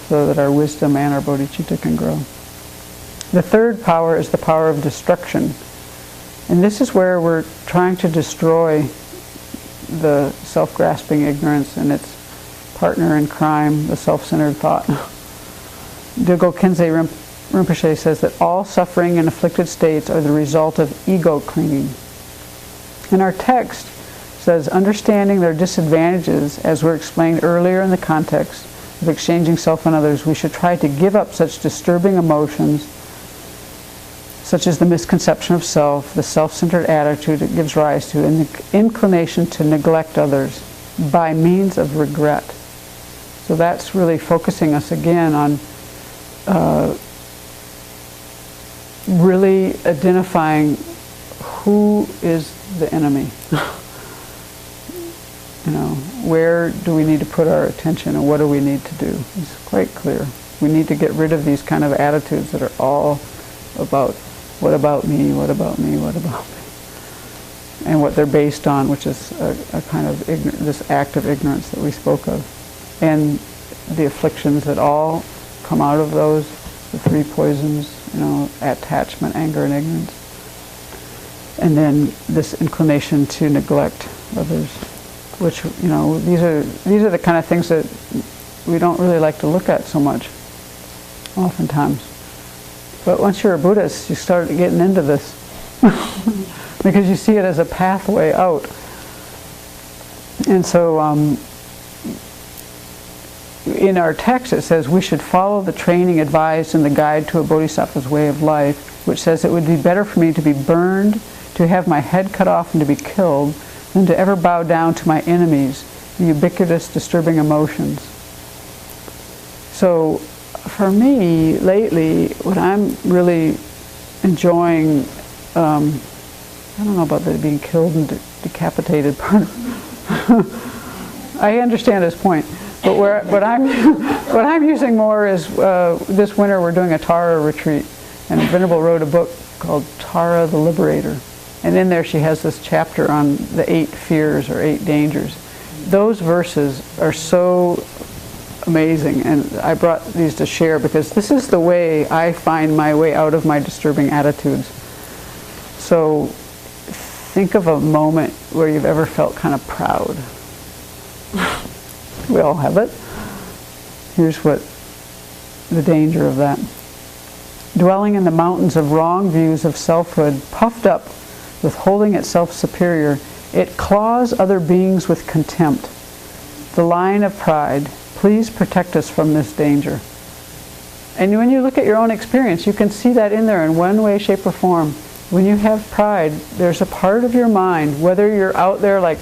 so that our wisdom and our bodhicitta can grow. The third power is the power of destruction. And this is where we're trying to destroy the self-grasping ignorance and its partner in crime, the self-centered thought. Dilgo Khyentse Rinpoche says that all suffering and afflicted states are the result of ego clinging. And our text says, understanding their disadvantages, as were explained earlier in the context of exchanging self and others, we should try to give up such disturbing emotions, such as the misconception of self, the self-centered attitude it gives rise to, and the inclination to neglect others by means of regret. So that's really focusing us again on really identifying who is the enemy. You know, where do we need to put our attention, and what do we need to do? It's quite clear. We need to get rid of these kind of attitudes that are all about, what about me, what about me, what about me? And what they're based on, which is a kind of this act of ignorance that we spoke of. And the afflictions that all come out of those, the three poisons, you know, attachment, anger, and ignorance. And then this inclination to neglect others, which, you know, these are the kind of things that we don't really like to look at so much, oftentimes. But once you're a Buddhist, you start getting into this because you see it as a pathway out. And so, in our text it says we should follow the training advised in the Guide to a Bodhisattva's Way of Life, which says it would be better for me to be burned, to have my head cut off and to be killed, than to ever bow down to my enemies, the ubiquitous disturbing emotions. So for me, lately, what I'm really enjoying, I don't know about the being killed and decapitated part. I understand his point, but what I'm using more is this winter we're doing a Tara retreat, and Venerable wrote a book called Tara the Liberator, and in there she has this chapter on the 8 fears or 8 dangers. Those verses are so amazing, and I brought these to share because this is the way I find my way out of my disturbing attitudes. So think of a moment where you've ever felt kind of proud. We all have it. Here's what the danger of that. Dwelling in the mountains of wrong views of selfhood, puffed up with holding itself superior, it claws other beings with contempt. The line of pride. Please protect us from this danger. And when you look at your own experience, you can see that in there in one way, shape, or form. When you have pride, there's a part of your mind, whether you're out there like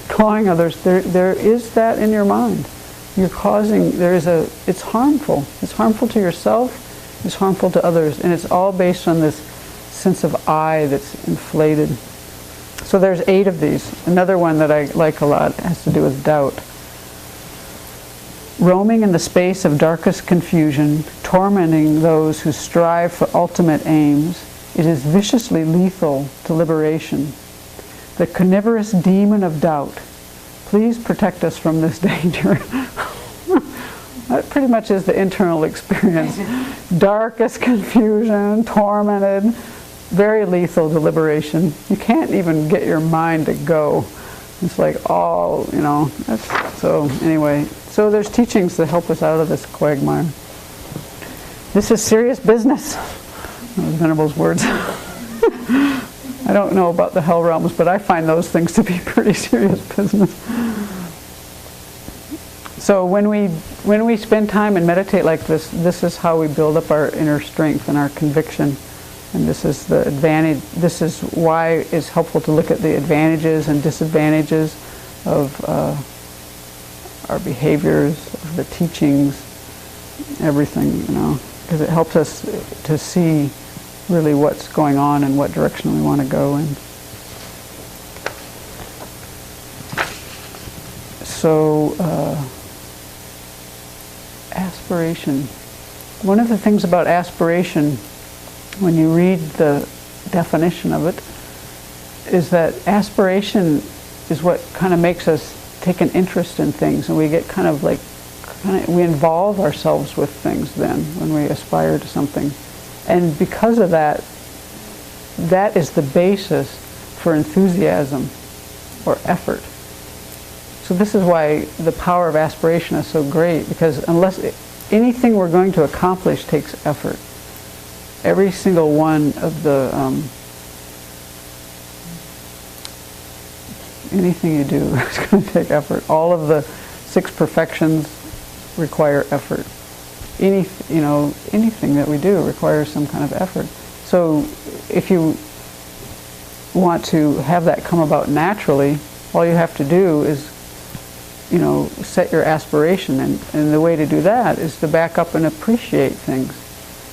clawing others, there is that in your mind. You're causing, it's harmful. It's harmful to yourself, it's harmful to others, and it's all based on this sense of I that's inflated. So there's 8 of these. Another one that I like a lot has to do with doubt. Roaming in the space of darkest confusion, tormenting those who strive for ultimate aims, it is viciously lethal to liberation. The carnivorous demon of doubt, please protect us from this danger. That pretty much is the internal experience. Darkest confusion, tormented, very lethal to liberation. You can't even get your mind to go. It's like all, so anyway. So there's teachings that help us out of this quagmire. This is serious business. Those Venerables' words. I don't know about the hell realms, but I find those things to be pretty serious business. So when we spend time and meditate like this, this is how we build up our inner strength and our conviction. And this is the advantage. This is why it's helpful to look at the advantages and disadvantages of our behaviors, of the teachings, everything, because it helps us to see really what's going on and what direction we want to go in. So, aspiration. One of the things about aspiration, when you read the definition of it, is that aspiration is what kind of makes us take an interest in things, and we get we involve ourselves with things then when we aspire to something. And because of that, that is the basis for enthusiasm or effort. So this is why the power of aspiration is so great, because unless anything we're going to accomplish takes effort. Every single one of the anything you do is going to take effort. All of the 6 perfections require effort. Anything that we do requires some kind of effort. So if you want to have that come about naturally, all you have to do is, set your aspiration. And the way to do that is to back up and appreciate things.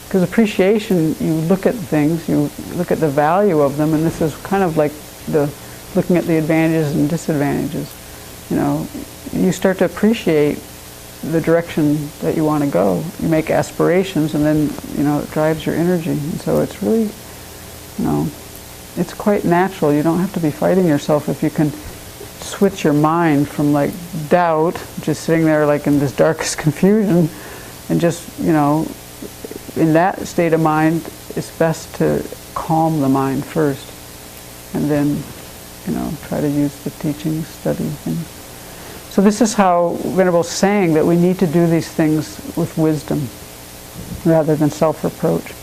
Because appreciation, you look at things, you look at the value of them, and this is kind of like looking at the advantages and disadvantages. You start to appreciate the direction that you want to go. You make aspirations, and then it drives your energy. And so it's really, it's quite natural. You don't have to be fighting yourself if you can switch your mind from like doubt, just sitting there like in this darkest confusion, and just in that state of mind, it's best to calm the mind first, and then try to use the teachings, study things. So this is how Venerable's saying that we need to do these things with wisdom rather than self-reproach.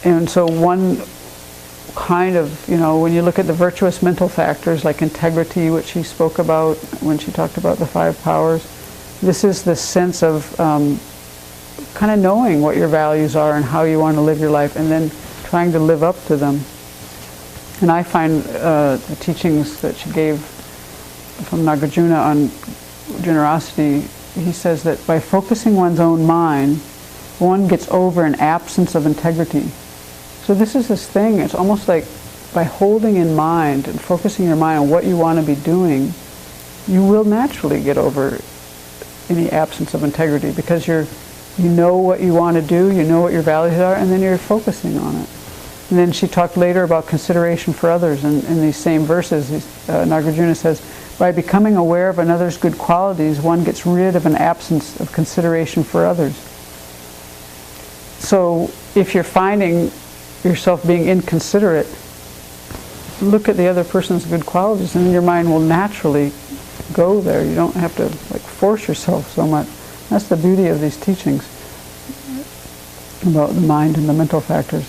And so one kind of, when you look at the virtuous mental factors like integrity, which she spoke about when she talked about the 5 powers, This is the sense of kind of knowing what your values are and how you want to live your life, and then trying to live up to them. And I find the teachings that she gave from Nagarjuna on generosity, he says that by focusing one's own mind, one gets over an absence of integrity. So this is this thing, it's almost like by holding in mind and focusing your mind on what you want to be doing, you will naturally get over any absence of integrity, because you know what you want to do, you know what your values are, and then you're focusing on it. And then she talked later about consideration for others, and in these same verses, Nagarjuna says, by becoming aware of another's good qualities, one gets rid of an absence of consideration for others. So if you're finding yourself being inconsiderate, look at the other person's good qualities, and then your mind will naturally go there. You don't have to force yourself so much. That's the beauty of these teachings about the mind and the mental factors,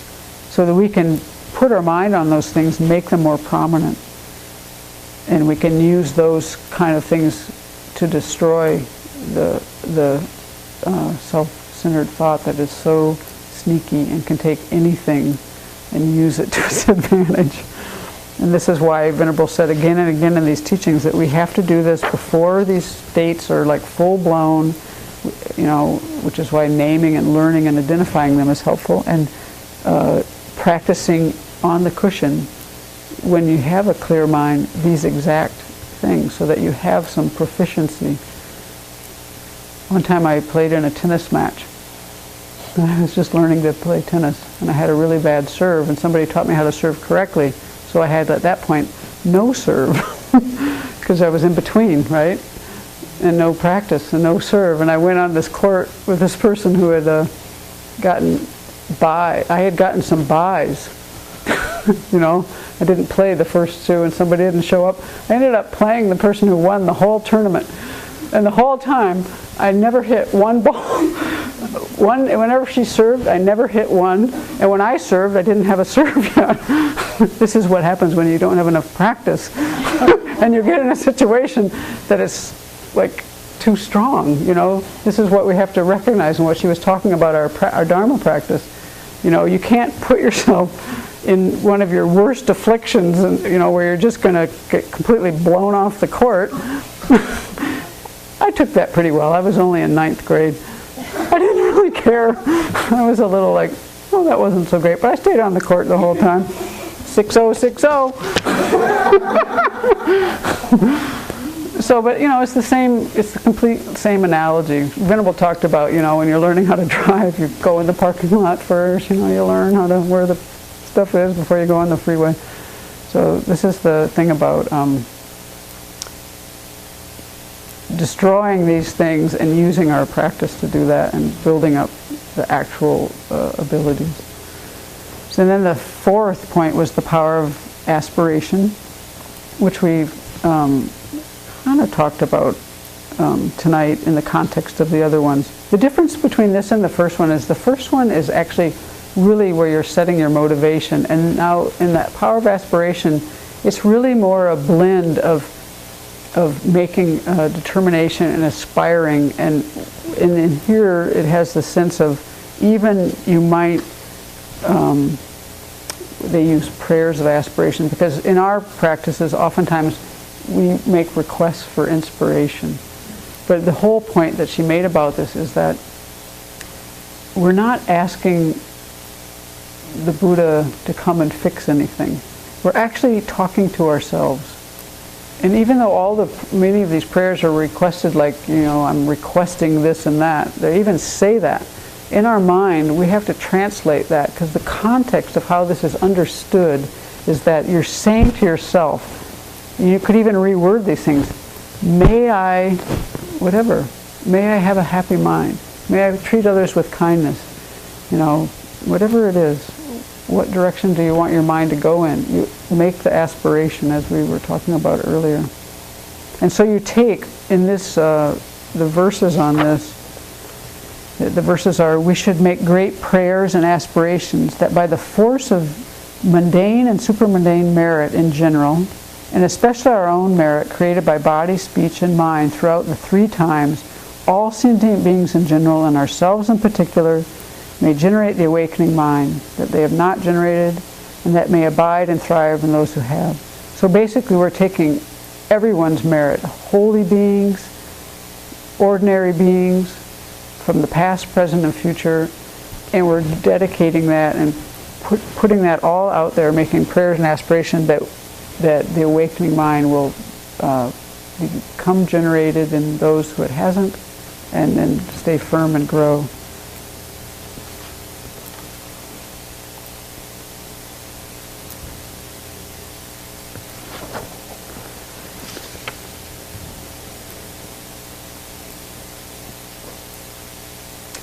so that we can put our mind on those things, make them more prominent, and we can use those kind of things to destroy the self-centered thought that is so sneaky and can take anything and use it to its advantage. And this is why Venerable said again and again in these teachings that we have to do this before these states are full-blown, which is why naming and learning and identifying them is helpful, and practicing on the cushion when you have a clear mind these exact things, so that you have some proficiency. One time I played in a tennis match. I was just learning to play tennis, and I had a really bad serve, and somebody taught me how to serve correctly. So I had, at that point, no serve, because I was in between, right? And no practice and no serve. And I went on this court with this person who had gotten by. I had gotten some byes. I didn't play the first two, and somebody didn't show up. I ended up playing the person who won the whole tournament. And the whole time, I never hit one ball. Whenever she served, I never hit one. And when I served, I didn't have a serve yet. This is what happens when you don't have enough practice. And you get in a situation that is too strong. This is what we have to recognize, and what she was talking about our Dharma practice. You can't put yourself in one of your worst afflictions, and where you're just going to get completely blown off the court. I took that pretty well. I was only in 9th grade. I didn't really care. I was a little oh, that wasn't so great. But I stayed on the court the whole time. 6-0, 6-0. So, but it's the same. It's the complete same analogy. Venerable talked about when you're learning how to drive, you go in the parking lot first. You learn where the stuff is before you go on the freeway. So this is the thing about destroying these things and using our practice to do that, and building up the actual abilities. So then the fourth point was the power of aspiration, which we've kind of talked about tonight in the context of the other ones. The difference between this and the first one is actually really where you're setting your motivation, and now in that power of aspiration, it's really more a blend of making a determination and aspiring, and in here it has the sense of, even you might, they use prayers of aspiration, because in our practices oftentimes we make requests for inspiration. But the whole point that she made about this is that we're not asking the Buddha to come and fix anything. We're actually talking to ourselves. And even though many of these prayers are requested, I'm requesting this and that, they even say that. In our mind, we have to translate that, because the context of how this is understood is that you're saying to yourself, you could even reword these things, may I have a happy mind, may I treat others with kindness, whatever it is. What direction do you want your mind to go in? You make the aspiration, as we were talking about earlier. And so you take, in this, the verses on this, the verses are, we should make great prayers and aspirations that by the force of mundane and supermundane merit in general, and especially our own merit created by body, speech, and mind throughout the 3 times, all sentient beings in general and ourselves in particular may generate the awakening mind that they have not generated, and that may abide and thrive in those who have. So basically we're taking everyone's merit, holy beings, ordinary beings, from the past, present, and future, and we're dedicating that and putting that all out there, making prayers and aspirations that the awakening mind will become generated in those who it hasn't, and then stay firm and grow.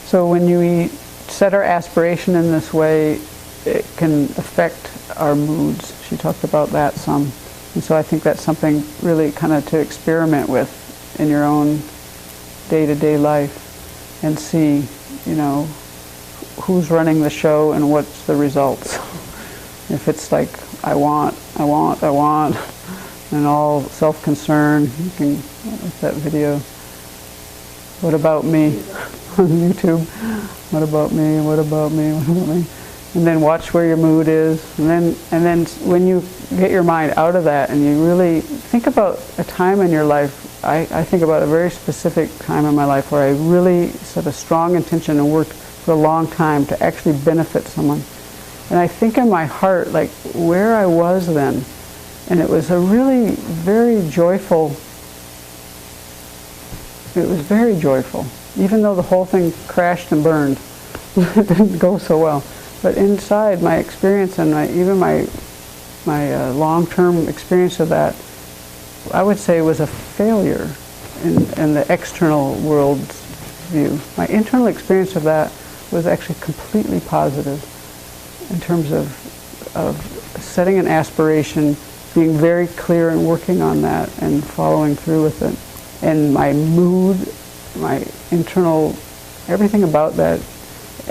So when we set our aspiration in this way, it can affect our moods. She talked about that some. And so I think that's something really kind of to experiment with in your own day-to-day life and see, you know, who's running the show and what's the results. If it's like, I want, and all self-concern, you can, like that video, what about me? On YouTube, what about me, what about me, what about me? And then watch where your mood is, and then when you get your mind out of that and you really think about a time in your life, I think about a very specific time in my life where I really set a strong intention and worked for a long time to actually benefit someone. And I think in my heart, like, where I was then, and it was a really very joyful, it was very joyful. Even though the whole thing crashed and burned, it didn't go so well. But inside, my experience and even my long-term experience of that, I would say was a failure in the external world's view. My internal experience of that was actually completely positive in terms of setting an aspiration, being very clear and working on that and following through with it. And my mood, my internal, everything about that,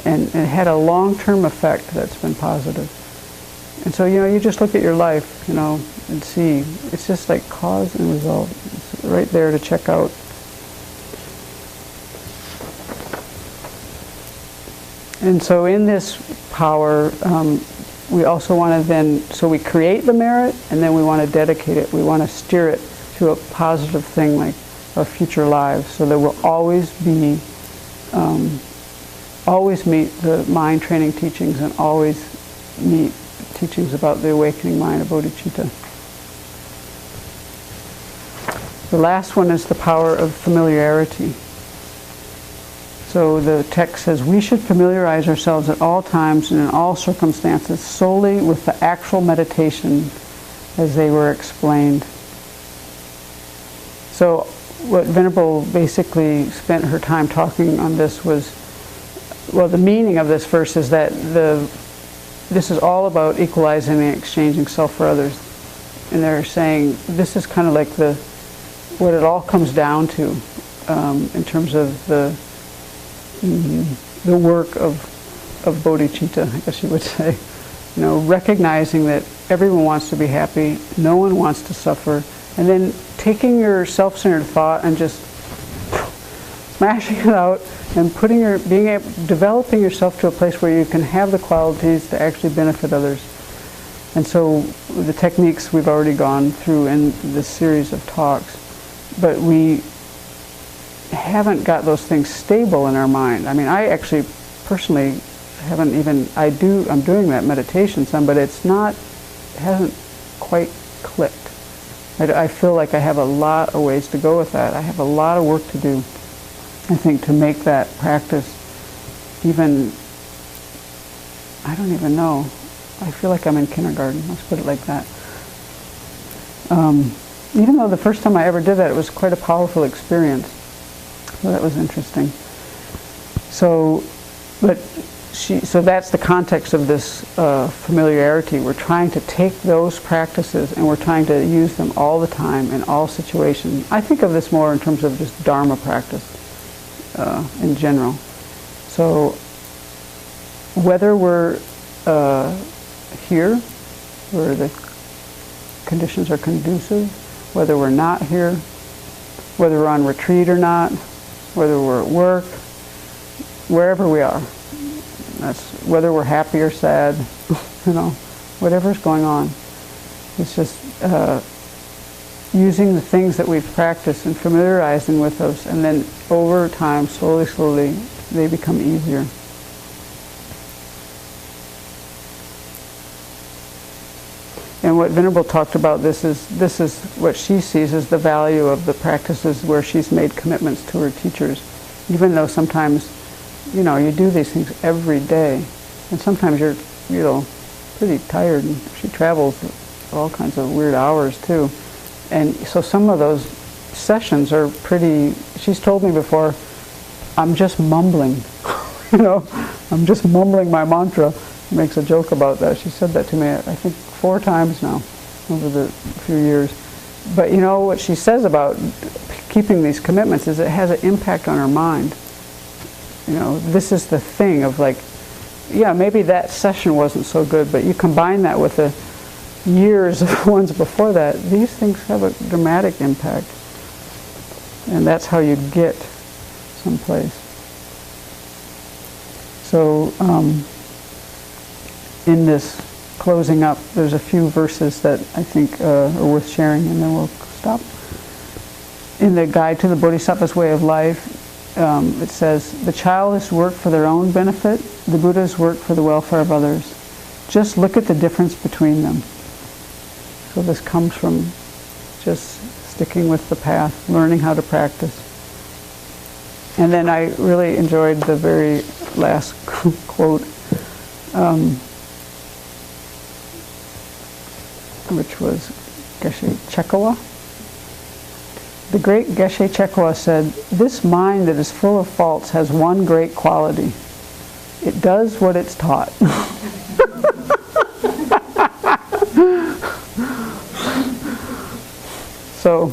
and it had a long-term effect that's been positive. And so, you know, you just look at your life, you know, and see, it's just like cause and result. It's right there to check out. And so in this power, we also want to then, so we create the merit, and then we want to dedicate it. We want to steer it to a positive thing like our future lives, so that we'll always be, always meet the mind training teachings and always meet teachings about the awakening mind of bodhicitta. The last one is the power of familiarity. So the text says, we should familiarize ourselves at all times and in all circumstances solely with the actual meditation as they were explained. So what Venerable basically spent her time talking on this was, well, the meaning of this verse is that this is all about equalizing and exchanging self for others. And they're saying this is kind of like what it all comes down to in terms of the work of bodhicitta, I guess you would say. You know, recognizing that everyone wants to be happy, no one wants to suffer, and then taking your self-centered thought and just smashing it out and developing yourself to a place where you can have the qualities to actually benefit others. And so the techniques we've already gone through in this series of talks, but we haven't got those things stable in our mind. I mean, I actually personally haven't even, I'm doing that meditation some, but it hasn't quite clicked. I feel like I have a lot of ways to go with that. I have a lot of work to do, I think, to make that practice even, I don't even know. I feel like I'm in kindergarten, let's put it like that. Even though the first time I ever did that, it was quite a powerful experience. So that was interesting. So that's the context of this familiarity. We're trying to take those practices and we're trying to use them all the time in all situations. I think of this more in terms of just Dharma practice in general. So whether we're here, where the conditions are conducive, whether we're not here, whether we're on retreat or not, whether we're at work, wherever we are. That's whether we're happy or sad, whatever's going on. It's just using the things that we've practiced and familiarizing with those, and then over time, slowly, they become easier. And what Venerable talked about, this is what she sees as the value of the practices where she's made commitments to her teachers. Even though sometimes, you do these things every day, and sometimes you're, pretty tired, and she travels all kinds of weird hours too. And so some of those sessions are pretty, she's told me before, I'm just mumbling, I'm just mumbling my mantra. She makes a joke about that. She said that to me, I think 4 times now over the few years. But what she says about keeping these commitments is it has an impact on her mind. This is the thing of maybe that session wasn't so good, but you combine that with the years of ones before that, these things have a dramatic impact. And that's how you get someplace. So, in this closing up, there's a few verses that I think are worth sharing, and then we'll stop. In the Guide to the Bodhisattva's Way of Life, it says, the childish work for their own benefit, the Buddhas work for the welfare of others. Just look at the difference between them. So this comes from just sticking with the path, learning how to practice. And then I really enjoyed the very last quote, which was Geshe Chekawa. The great Geshe Chekawa said, this mind that is full of faults has one great quality. It does what it's taught. So,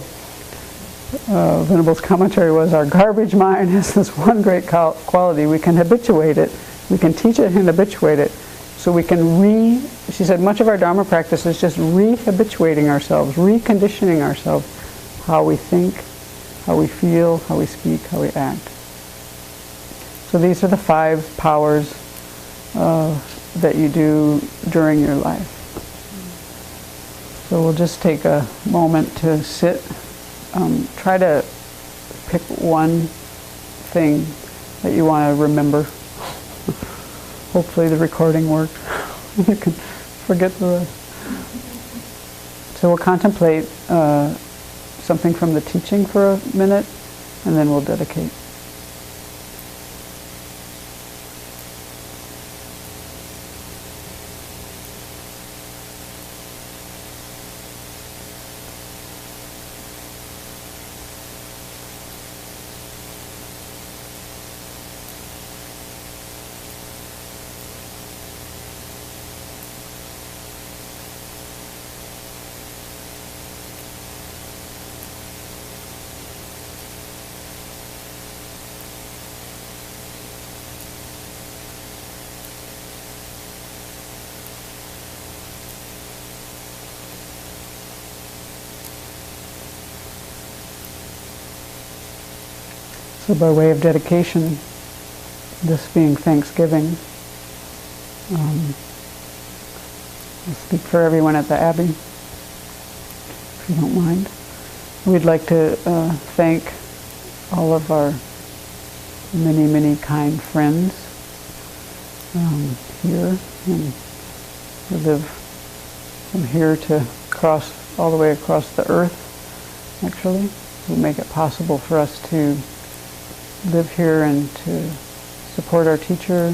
Venable's commentary was, our garbage mind has this one great quality. We can habituate it. We can teach it and habituate it. So we can she said, much of our Dharma practice is just re-habituating ourselves, reconditioning ourselves, how we think, how we feel, how we speak, how we act. So these are the 5 powers that you do during your life. So we'll just take a moment to sit. Try to pick one thing that you want to remember. Hopefully the recording worked. You can forget the rest. So we'll contemplate something from the teaching for a minute, and then we'll dedicate. So by way of dedication, this being Thanksgiving, I'll speak for everyone at the Abbey, if you don't mind. We'd like to thank all of our many, many kind friends here, and who live from here to all the way across the earth, actually, who make it possible for us to live here and to support our teacher,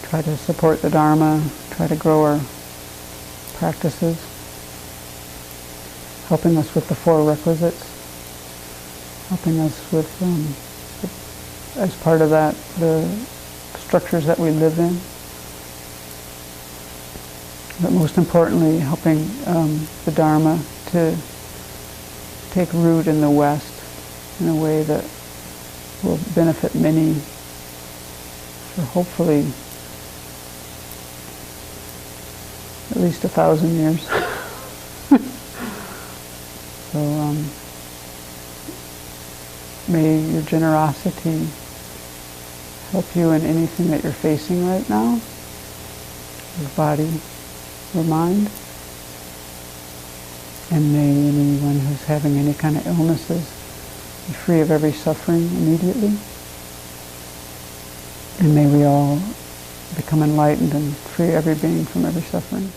try to support the Dharma, try to grow our practices, helping us with the 4 requisites, helping us with, as part of that, the structures that we live in, but most importantly, helping the Dharma to take root in the West in a way that will benefit many for hopefully at least 1,000 years. So May your generosity help you in anything that you're facing right now, your body or mind. And may anyone who's having any kind of illnesses be free of every suffering immediately. And may we all become enlightened and free every being from every suffering.